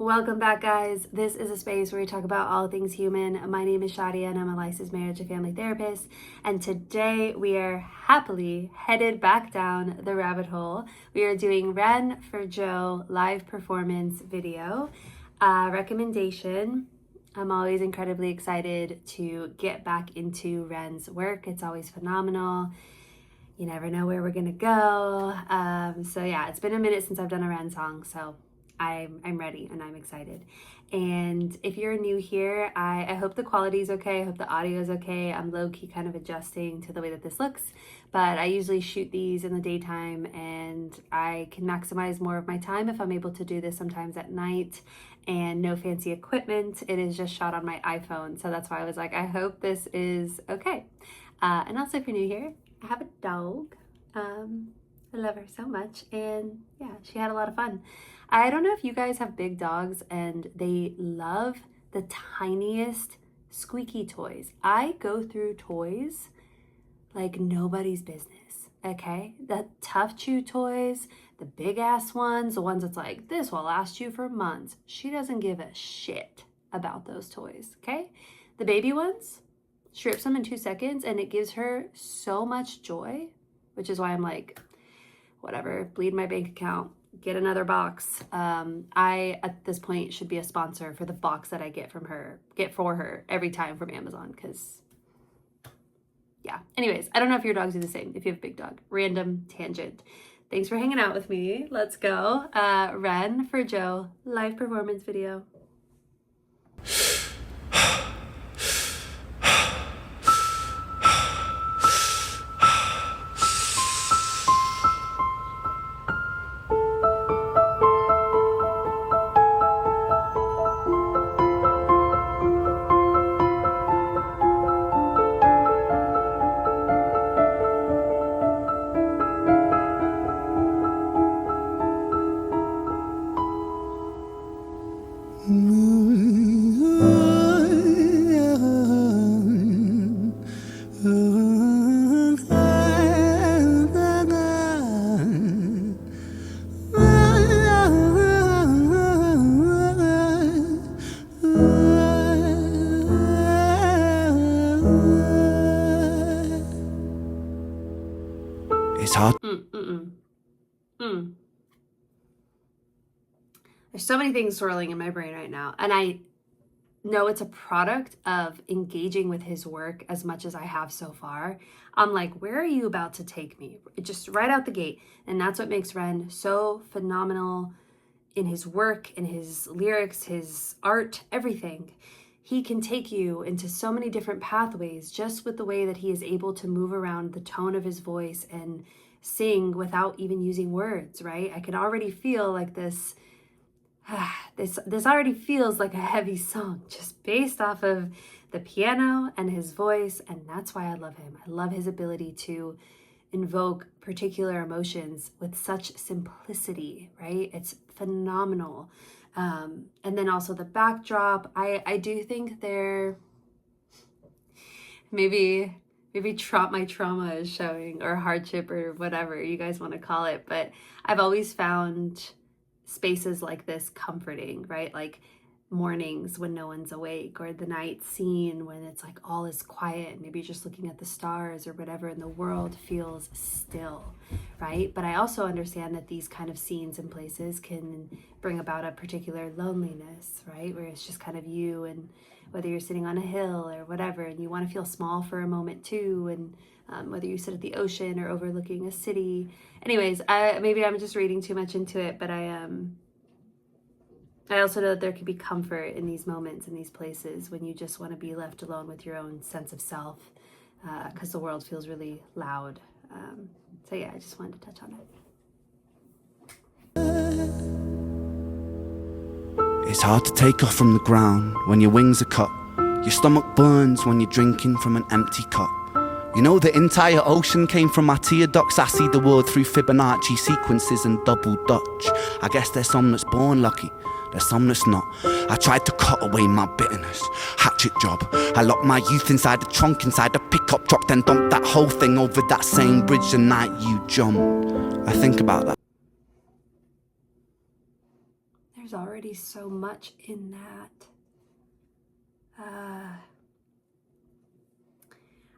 Welcome back, guys. This is a space where we talk about all things human. My name is Shadia and I'm a licensed marriage and family therapist. And today we are happily headed back down the rabbit hole. We are doing Ren for Joe live performance video recommendation. I'm always incredibly excited to get back into Ren's work. It's always phenomenal. You never know where we're gonna go. So yeah, it's been a minute since I've done a Ren song, so I'm ready and I'm excited. And if you're new here, I hope the quality is okay. I hope the audio is okay. I'm low-key kind of adjusting to the way that this looks, but I usually shoot these in the daytime and I can maximize more of my time if I'm able to do this sometimes at night and no fancy equipment. It is just shot on my iPhone. So that's why I was like, I hope this is okay. And also if you're new here, I have a dog. I love her so much, and yeah, she had a lot of fun. I don't know if you guys have big dogs and they love the tiniest squeaky toys. I go through toys like nobody's business, okay? The tough chew toys, the big ass ones, the ones that's like, this will last you for months. She doesn't give a shit about those toys, okay? The baby ones, strips them in 2 seconds and it gives her so much joy, which is why I'm like, whatever, bleed my bank account, get another box. I, at this point, should be a sponsor for the box that I get for her every time from Amazon, because, yeah. Anyways, I don't know if your dogs do the same, if you have a big dog. Random tangent. Thanks for hanging out with me. Let's go. Ren for Joe, live performance video. It's hard. There's so many things swirling in my brain right now. And I know it's a product of engaging with his work as much as I have so far. I'm like, where are you about to take me? Just right out the gate. And that's what makes Ren so phenomenal in his work, in his lyrics, his art, everything. He can take you into so many different pathways just with the way that he is able to move around the tone of his voice and sing without even using words, right? I can already feel like this already feels like a heavy song just based off of the piano and his voice, and that's why I love him. I love his ability to invoke particular emotions with such simplicity, right? It's phenomenal. And then also the backdrop. I do think maybe my trauma is showing, or hardship, or whatever you guys want to call it. But I've always found spaces like this comforting, right? Like mornings when no one's awake, or the night scene when it's like all is quiet, maybe you're just looking at the stars or whatever, and the world feels still, right? But I also understand that these kind of scenes and places can bring about a particular loneliness, right? Where it's just kind of you, and whether you're sitting on a hill or whatever, and you want to feel small for a moment too, and whether you sit at the ocean or overlooking a city. Anyways, maybe I'm just reading too much into it, but I also know that there can be comfort in these moments, in these places, when you just want to be left alone with your own sense of self, because the world feels really loud. So yeah, I just wanted to touch on it. It's hard to take off from the ground when your wings are cut. Your stomach burns when you're drinking from an empty cup. You know the entire ocean came from my tear ducts. I see the world through Fibonacci sequences and double Dutch. I guess there's some that's born lucky, there's some that's not. I tried to cut away my bitterness, hatchet job. I locked my youth inside the trunk, inside the pickup truck, then dumped that whole thing over that same bridge the night you jumped. I think about that. There's already already so much in that.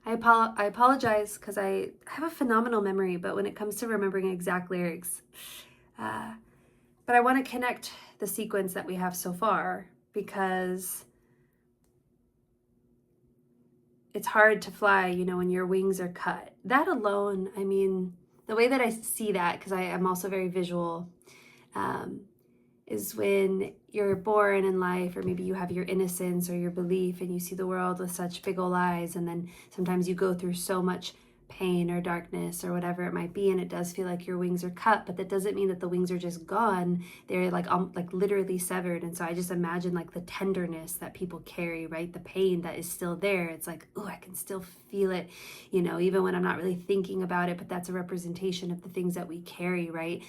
I apologize because I have a phenomenal memory, but when it comes to remembering exact lyrics, but I want to connect the sequence that we have so far, because it's hard to fly, you know, when your wings are cut. That alone, I mean, the way that I see that, because I am also very visual, is when you're born in life, or maybe you have your innocence or your belief and you see the world with such big old eyes, and then sometimes you go through so much pain or darkness or whatever it might be, and it does feel like your wings are cut, but that doesn't mean that the wings are just gone. They're like literally severed. And so I just imagine like the tenderness that people carry, right? The pain that is still there. It's like, oh, I can still feel it, you know, even when I'm not really thinking about it, but that's a representation of the things that we carry, right?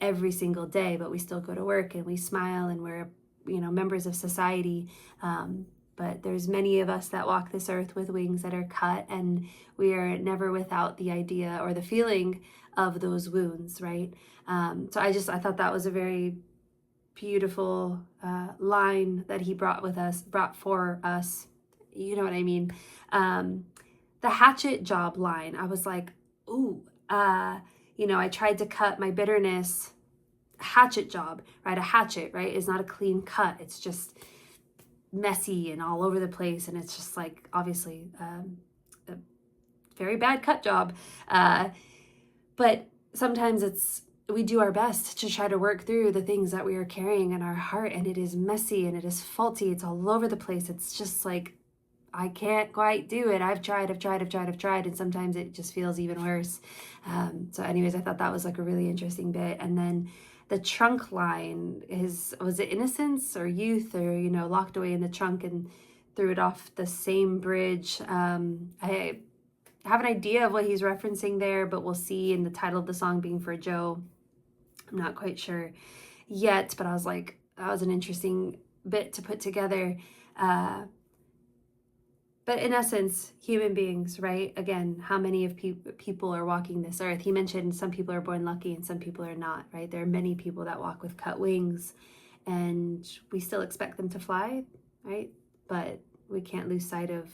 Every single day, but we still go to work and we smile and we're, you know, members of society. But there's many of us that walk this earth with wings that are cut, and we are never without the idea or the feeling of those wounds, right? So I thought that was a very beautiful line that he brought for us. You know what I mean? The hatchet job line, I was like, ooh, you know, I tried to cut my bitterness. Hatchet job, right? A hatchet, right, is not a clean cut. It's just messy and all over the place, and it's just like obviously a very bad cut job. But sometimes we do our best to try to work through the things that we are carrying in our heart, and it is messy and it is faulty. It's all over the place. It's just like, I can't quite do it. I've tried, and sometimes it just feels even worse. So anyways, I thought that was like a really interesting bit. And then the trunk line was it innocence or youth, or, you know, locked away in the trunk and threw it off the same bridge. I have an idea of what he's referencing there, but we'll see in the title of the song being for Joe. I'm not quite sure yet, but I was like, that was an interesting bit to put together. But in essence, human beings, right? Again, how many of people are walking this earth? He mentioned some people are born lucky and some people are not, right? There are many people that walk with cut wings, and we still expect them to fly, right? But we can't lose sight of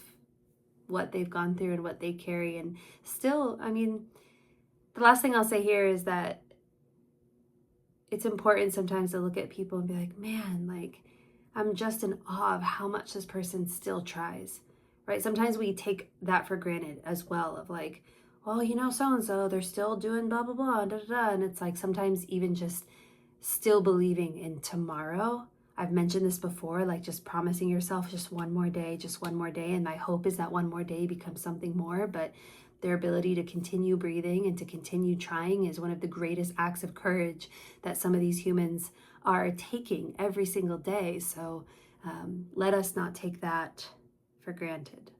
what they've gone through and what they carry. And still, I mean, the last thing I'll say here is that it's important sometimes to look at people and be like, man, like, I'm just in awe of how much this person still tries. Right? Sometimes we take that for granted as well, of like, well, you know, so-and-so, they're still doing blah, blah, blah, da, da, da. And it's like sometimes even just still believing in tomorrow. I've mentioned this before, like just promising yourself just one more day. And my hope is that one more day becomes something more. But their ability to continue breathing and to continue trying is one of the greatest acts of courage that some of these humans are taking every single day. So let us not take that for granted.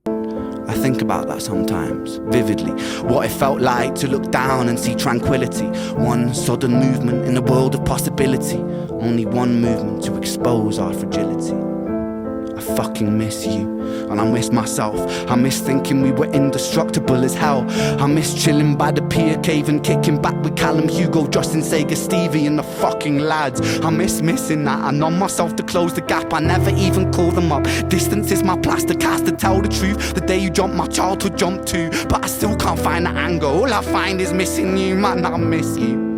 I think about that sometimes, vividly. What it felt like to look down and see tranquility. One sudden movement in a world of possibility. Only one movement to expose our fragility. I fucking miss you, and I miss myself. I miss thinking we were indestructible as hell. I miss chilling by the pier cave and kicking back with Callum, Hugo, Justin, Sega, Stevie and the fucking lads. I miss missing that. I numb myself to close the gap. I never even call them up. Distance is my plaster cast to tell the truth. The day you jumped, my childhood jumped too. But I still can't find the angle. All I find is missing you, man, I miss you.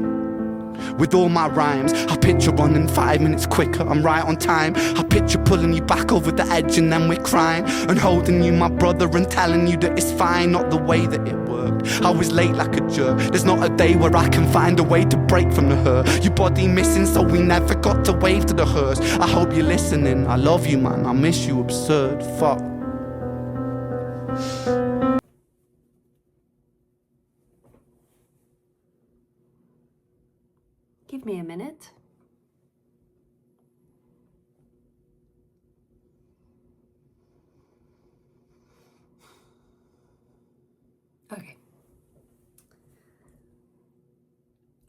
With all my rhymes, I picture running 5 minutes quicker, I'm right on time. I picture pulling you back over the edge and then we're crying, and holding you, my brother, and telling you that it's fine, not the way that it worked. I was late like a jerk. There's not a day where I can find a way to break from the hurt. Your body missing, so we never got to wave to the hearse. I hope you're listening, I love you, man, I miss you, absurd, fuck. Give me a minute. Okay.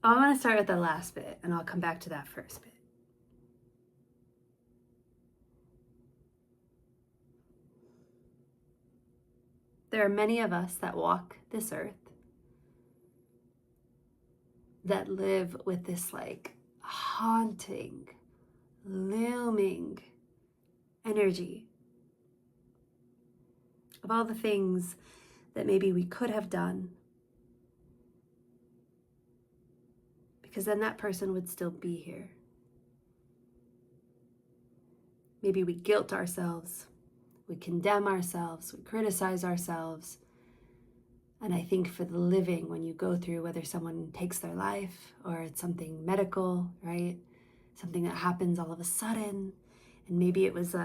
I want to start with the last bit, and I'll come back to that first bit. There are many of us that walk this earth that live with this like haunting consuming energy of all the things that maybe we could have done, because then that person would still be here. Maybe we guilt ourselves, we condemn ourselves, we criticize ourselves. And I think for the living, when you go through, whether someone takes their life or it's something medical, right? Something that happens all of a sudden, and maybe it was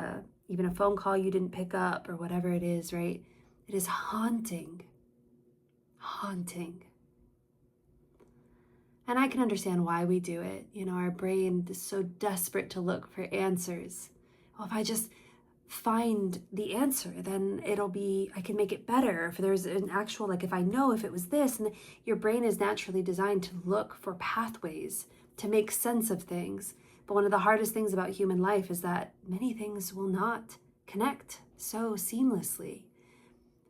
even a phone call you didn't pick up or whatever it is, right? It is haunting. And I can understand why we do it. You know, our brain is so desperate to look for answers. Well, if I just find the answer, then I can make it better. If there's an actual, like if I know if it was this, and your brain is naturally designed to look for pathways to make sense of things. But one of the hardest things about human life is that many things will not connect so seamlessly.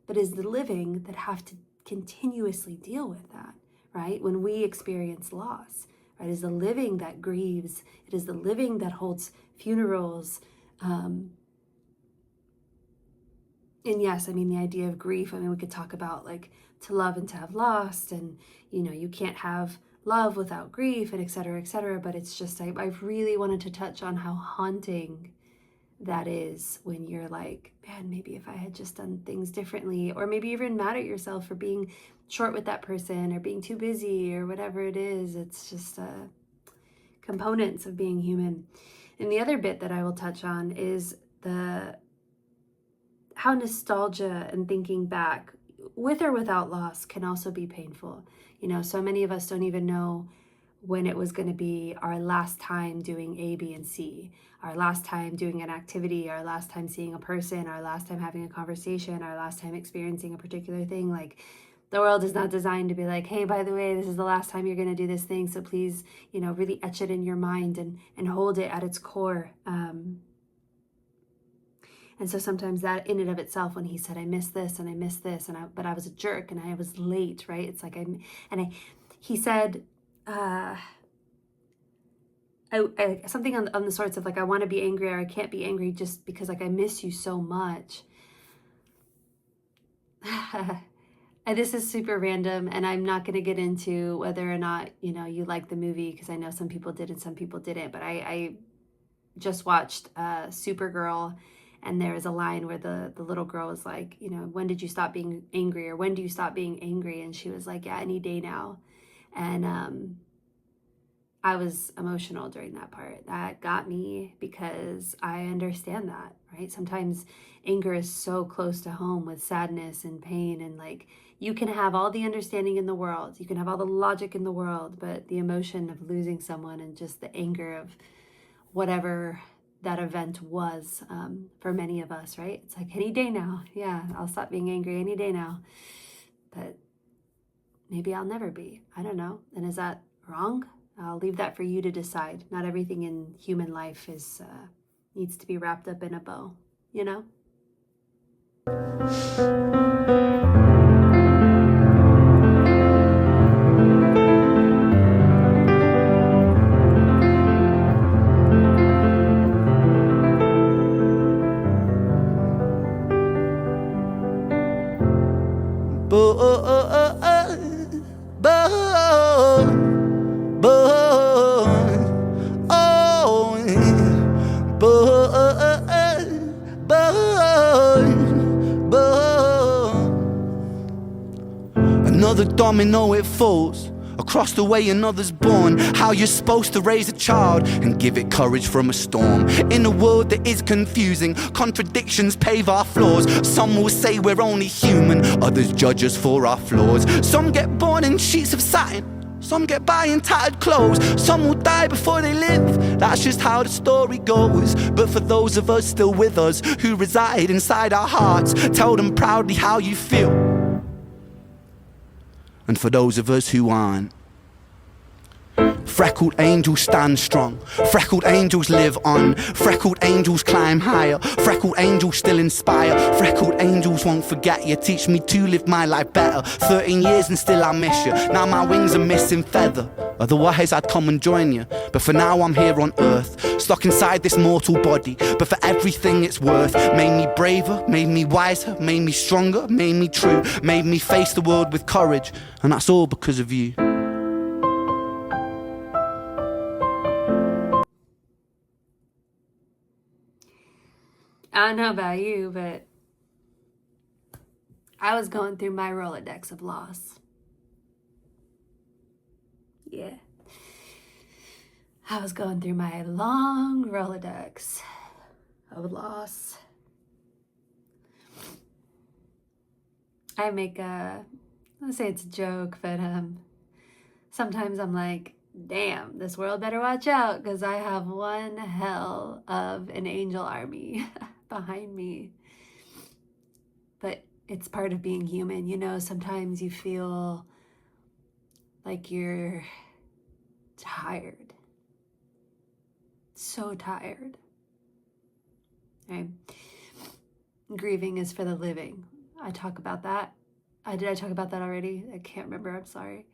But it's the living that have to continuously deal with that, right? When we experience loss, right? It is the living that grieves. It is the living that holds funerals. And yes, I mean, the idea of grief, I mean, we could talk about like to love and to have lost, and, you know, you can't have love without grief, and et cetera, but it's just, I really wanted to touch on how haunting that is when you're like, man, maybe if I had just done things differently, or maybe even mad at yourself for being short with that person or being too busy or whatever it is. It's just components of being human. And the other bit that I will touch on is how nostalgia and thinking back, with or without loss, can also be painful. You know, so many of us don't even know when it was going to be our last time doing A, B, and C, our last time doing an activity, our last time seeing a person, our last time having a conversation, our last time experiencing a particular thing. Like, the world is not designed to be like, hey, by the way, this is the last time you're going to do this thing, so please, you know, really etch it in your mind and hold it at its core. And so sometimes that in and of itself, when he said, I missed this and I missed this, but I was a jerk and I was late, right? It's like, he said, something on the sorts of like, I want to be angry or I can't be angry just because like I miss you so much. And this is super random, and I'm not going to get into whether or not, you know, you like the movie, because I know some people did and some people didn't, but I just watched Supergirl. And there was a line where the little girl was like, you know, when did you stop being angry? Or when do you stop being angry? And she was like, yeah, any day now. And I was emotional during that part. That got me because I understand that, right? Sometimes anger is so close to home with sadness and pain. And like, you can have all the understanding in the world. You can have all the logic in the world. But the emotion of losing someone and just the anger of whatever that event was for many of us, right? It's like, any day now. Yeah, I'll stop being angry any day now. But maybe I'll never be. I don't know. And is that wrong? I'll leave that for you to decide. Not everything in human life needs to be wrapped up in a bow, you know? Another domino, it falls. Across the way another's born. How you're supposed to raise a child and give it courage from a storm. In a world that is confusing, contradictions pave our flaws. Some will say we're only human, others judge us for our flaws. Some get born in sheets of satin, some get by in tattered clothes. Some will die before they live, that's just how the story goes. But for those of us still with us, who reside inside our hearts, tell them proudly how you feel. And for those of us who aren't, freckled angels stand strong, freckled angels live on, freckled angels climb higher, freckled angels still inspire, freckled angels won't forget you, teach me to live my life better. 13 years and still I miss you, now my wings are missing feather. Otherwise I'd come and join you. But for now I'm here on earth, stuck inside this mortal body. But for everything it's worth, made me braver, made me wiser, made me stronger, made me true, made me face the world with courage. And that's all because of you. I don't know about you, but I was going through my Rolodex of loss. Yeah. I was going through my long Rolodex of loss. I make let's say it's a joke, but sometimes I'm like, damn, this world better watch out, because I have one hell of an angel army behind me. But it's part of being human, you know. Sometimes you feel like you're tired, so tired. Right? Grieving is for the living. I talk about that. Did I talk about that already? I can't remember, I'm sorry.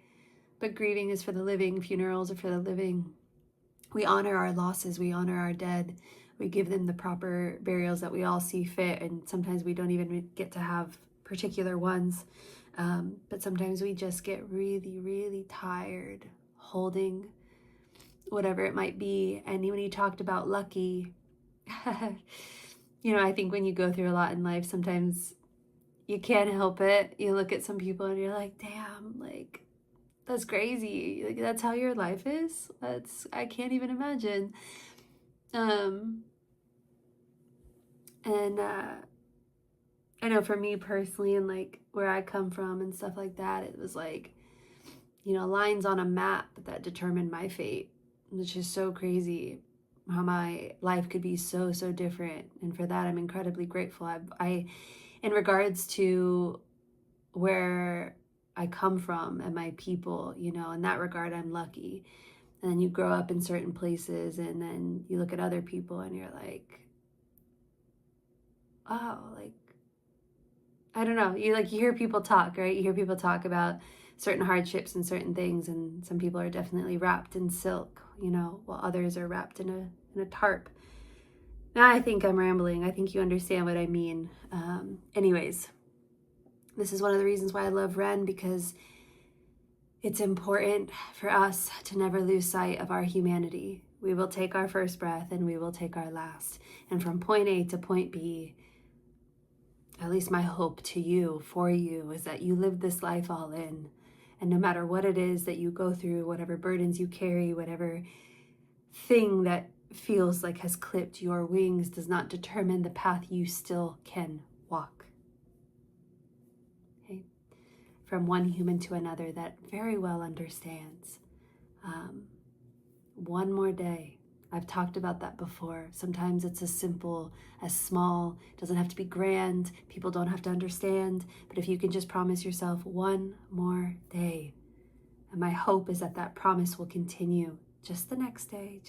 But grieving is for the living, funerals are for the living. We honor our losses, we honor our dead, we give them the proper burials that we all see fit, and sometimes we don't even get to have particular ones. But sometimes we just get really, really tired holding whatever it might be. And when you talked about lucky, you know, I think when you go through a lot in life, sometimes you can't help it. You look at some people and you're like, damn, like, that's crazy. Like, that's how your life is? I can't even imagine. I know for me personally, and like where I come from and stuff like that, it was like, you know, lines on a map that determined my fate, which is so crazy how my life could be so, so different. And for that, I'm incredibly grateful. I in regards to where I come from and my people, you know, in that regard, I'm lucky. And then you grow up in certain places and then you look at other people and you're like, oh, like, I don't know. You hear people talk, right? You hear people talk about certain hardships and certain things, and some people are definitely wrapped in silk, you know, while others are wrapped in a tarp. Now I think I'm rambling. I think you understand what I mean. Anyways, this is one of the reasons why I love Ren, because it's important for us to never lose sight of our humanity. We will take our first breath and we will take our last. And from point A to point B, at least my hope to you, for you, is that you live this life all in. And no matter what it is that you go through, whatever burdens you carry, whatever thing that feels like has clipped your wings does not determine the path you still can walk. Okay? From one human to another that very well understands. One more day. I've talked about that before. Sometimes it's as simple, as small. It doesn't have to be grand. People don't have to understand. But if you can just promise yourself one more day, and my hope is that that promise will continue just the next day,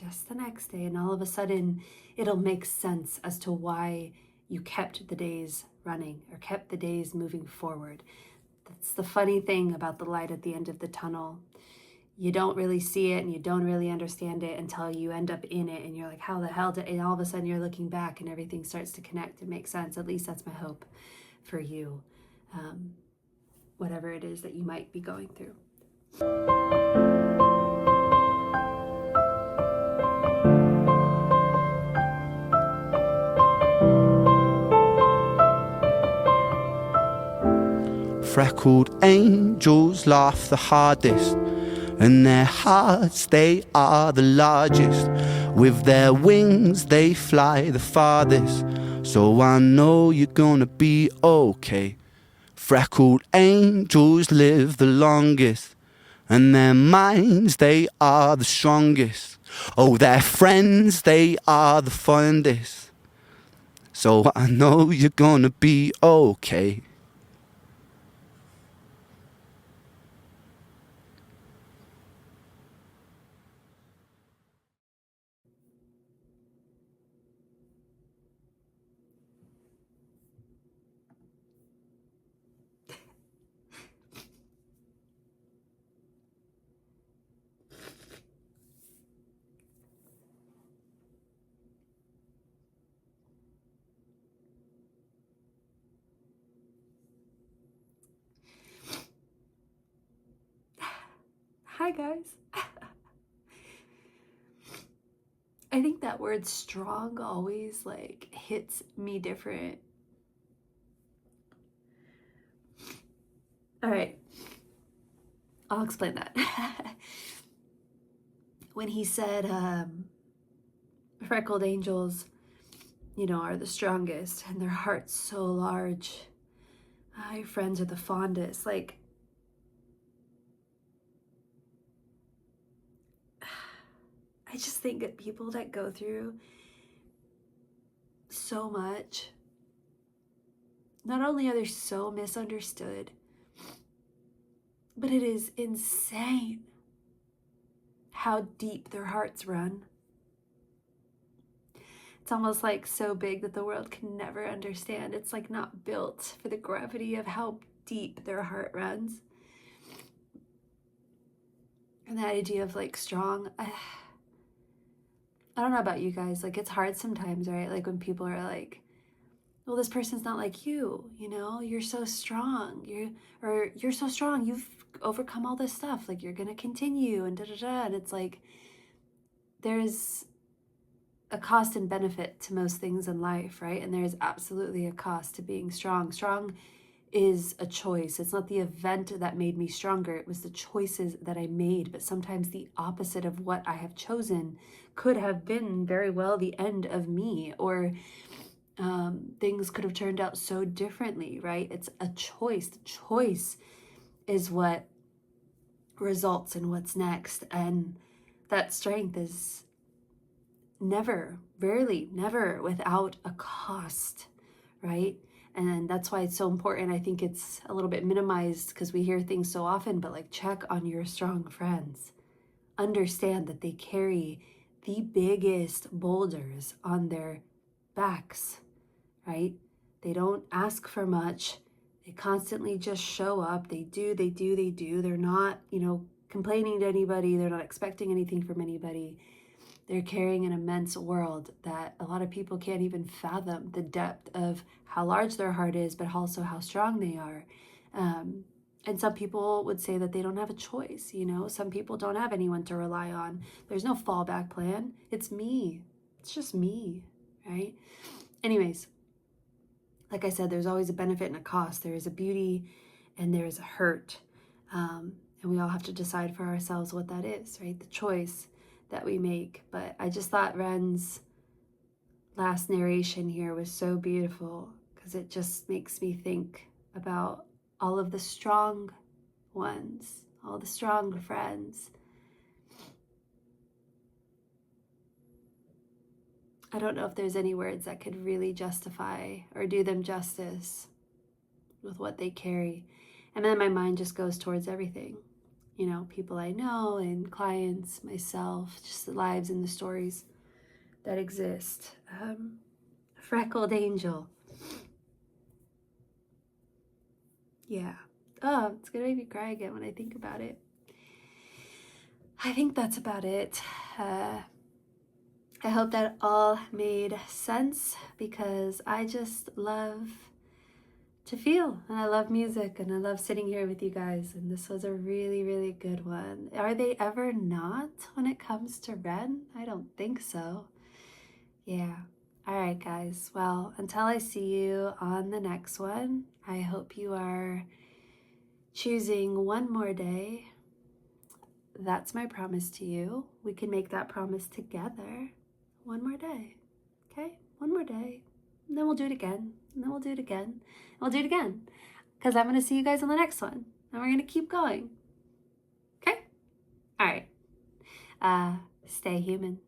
and all of a sudden it'll make sense as to why you kept the days running or kept the days moving forward. That's the funny thing about the light at the end of the tunnel. You don't really see it and you don't really understand it until you end up in it and you're like, how the hell did, and all of a sudden you're looking back and everything starts to connect and make sense. At least that's my hope for you, whatever it is that you might be going through. Freckled angels laugh the hardest, and their hearts, they are the largest. With their wings, they fly the farthest. So I know you're gonna be okay. Freckled angels live the longest, and their minds, they are the strongest. Oh, their friends, they are the fondest. So I know you're gonna be okay. Hi, guys. I think that word strong always like hits me different. All right, I'll explain that. When he said freckled angels, are the strongest and their hearts so large. Your friends are the fondest. Like, I just think that people that go through so much, not only are they so misunderstood, but it is insane how deep their hearts run. It's almost like so big that the world can never understand. It's like not built for the gravity of how deep their heart runs. And that idea of like strong, I don't know about you guys, like it's hard sometimes, right? Like when people are like, well, this person's not like you, you're so strong. You're so strong. You've overcome all this stuff. Like you're going to continue and da-da-da. And it's like, there's a cost and benefit to most things in life, right? And there's absolutely a cost to being strong. Strong is a choice. It's not the event that made me stronger. It was the choices that I made. But sometimes the opposite of what I have chosen could have been very well the end of me, or things could have turned out so differently, right? It's a choice. The choice is what results in what's next. And that strength is never, rarely, never without a cost, right? And that's why it's so important. I think it's a little bit minimized because we hear things so often, but like check on your strong friends. Understand that they carry the biggest boulders on their backs, right? They don't ask for much. They constantly just show up. They do. They're not, complaining to anybody. They're not expecting anything from anybody. They're carrying an immense world that a lot of people can't even fathom the depth of how large their heart is, but also how strong they are. And some people would say that they don't have a choice. Some people don't have anyone to rely on. There's no fallback plan. It's me. It's just me, right? Anyways, like I said, there's always a benefit and a cost. There is a beauty and there is a hurt. And we all have to decide for ourselves what that is, right? The choice that we make. But I just thought Ren's last narration here was so beautiful because it just makes me think about all of the strong ones, all the strong friends. I don't know if there's any words that could really justify or do them justice with what they carry. And then my mind just goes towards everything. People I know and clients, myself, just the lives and the stories that exist. Freckled angel. Yeah. Oh, it's gonna make me cry again when I think about it. I think that's about it. I hope that all made sense because I just love to feel, and I love music, and I love sitting here with you guys, and this was a really, really good one. Are they ever not when it comes to Ren? I don't think so. Yeah. All right, guys. Well, until I see you on the next one, I hope you are choosing one more day. That's my promise to you. We can make that promise together. One more day. Okay? One more day. And then we'll do it again. And then we'll do it again. And we'll do it again. Because I'm going to see you guys on the next one. And we're going to keep going. Okay? All right. Stay human.